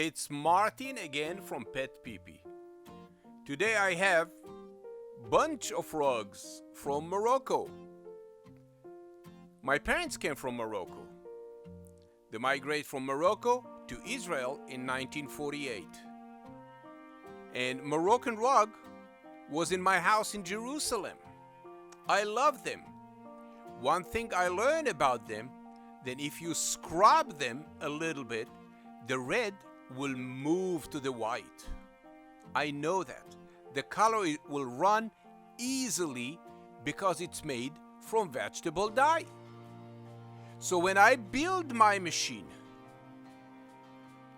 It's Martin again from PetPeePee. Today I have bunch of rugs from Morocco. My parents came from Morocco. They migrated from Morocco to Israel in 1948. And Moroccan Rug was in my house in Jerusalem. I love them. One thing I learned about them, that if you scrub them a little bit, the red will move to the white. I know that. The color will run easily because it's made from vegetable dye. So when I build my machine,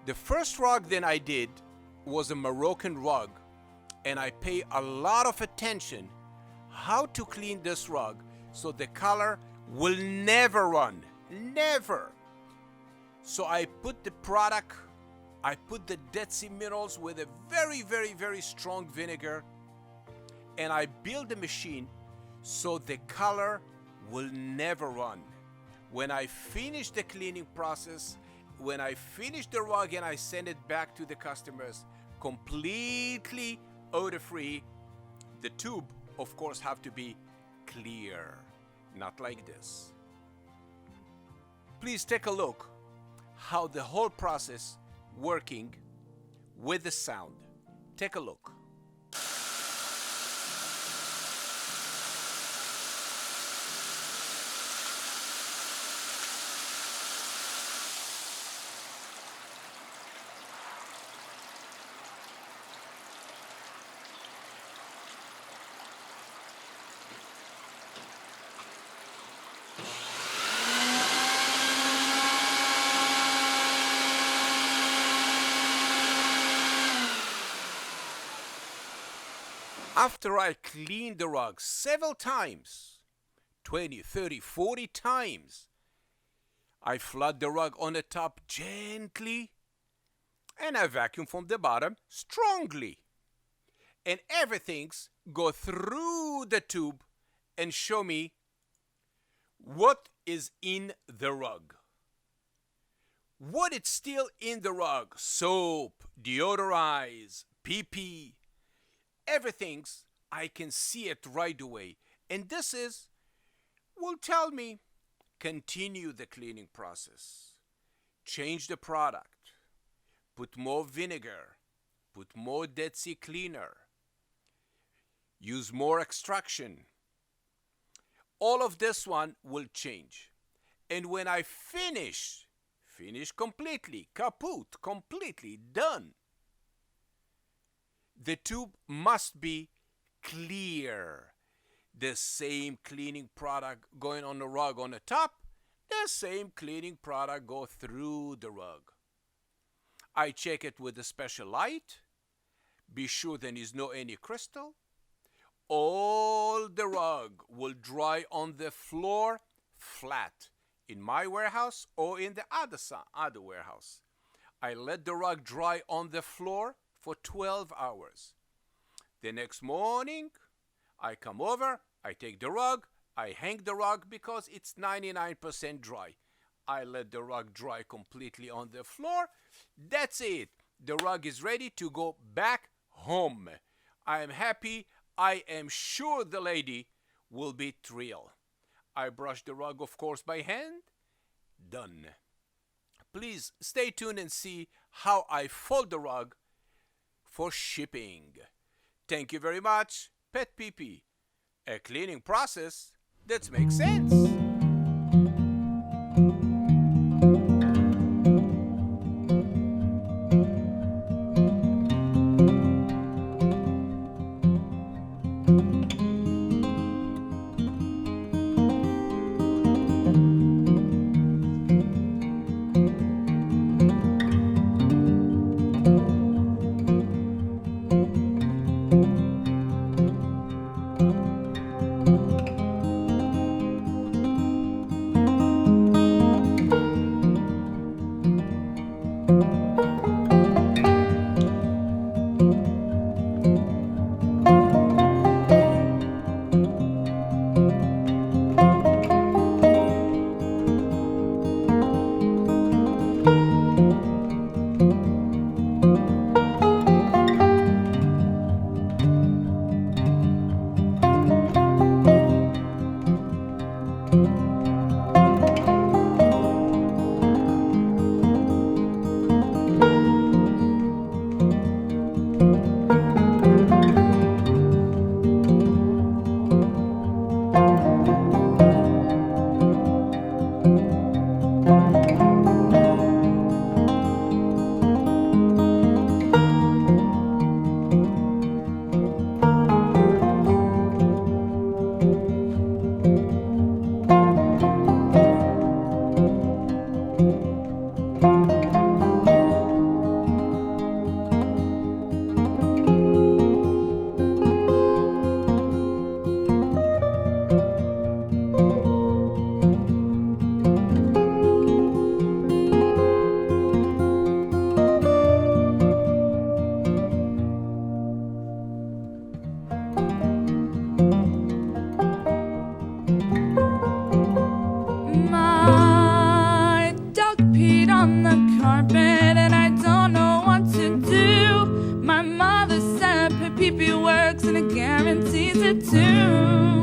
the first rug that I did was a Moroccan rug, and I pay a lot of attention how to clean this rug so the color will never run, never. So I put the product, I put the Dead Sea minerals with a very strong vinegar, and I build the machine so the color will never run. When I finish the cleaning process, when I finish the rug and I send it back to the customers, completely odor-free, the tube, of course, have to be clear, not like this. Please take a look how the whole process working with the sound. Take a look. After I clean the rug several times, 20, 30, 40 times, I flood the rug on the top gently and I vacuum from the bottom strongly. And everything's go through the tube and show me what is in the rug. What is still in the rug? Soap, deodorize, pee-pee. Everything's, I can see it right away. And this will tell me, continue the cleaning process. Change the product. Put more vinegar. Put more Dead Sea cleaner. Use more extraction. All of this one will change. And when I finish completely, kaput, completely done, the tube must be clear. The same cleaning product going on the rug on the top, the same cleaning product go through the rug. I check it with a special light. Be sure there is no any crystal. All the rug will dry on the floor flat in my warehouse or in the other warehouse. I let the rug dry on the floor for 12 hours. The next morning, I come over, I take the rug, I hang the rug because it's 99% dry. I let the rug dry completely on the floor. That's it. The rug is ready to go back home. I am happy. I am sure the lady will be thrilled. I brush the rug, of course, by hand. Done. Please stay tuned and see how I fold the rug for shipping. Thank you very much, PetPeePee. A cleaning process that makes sense. PetPeePee works and it guarantees it too.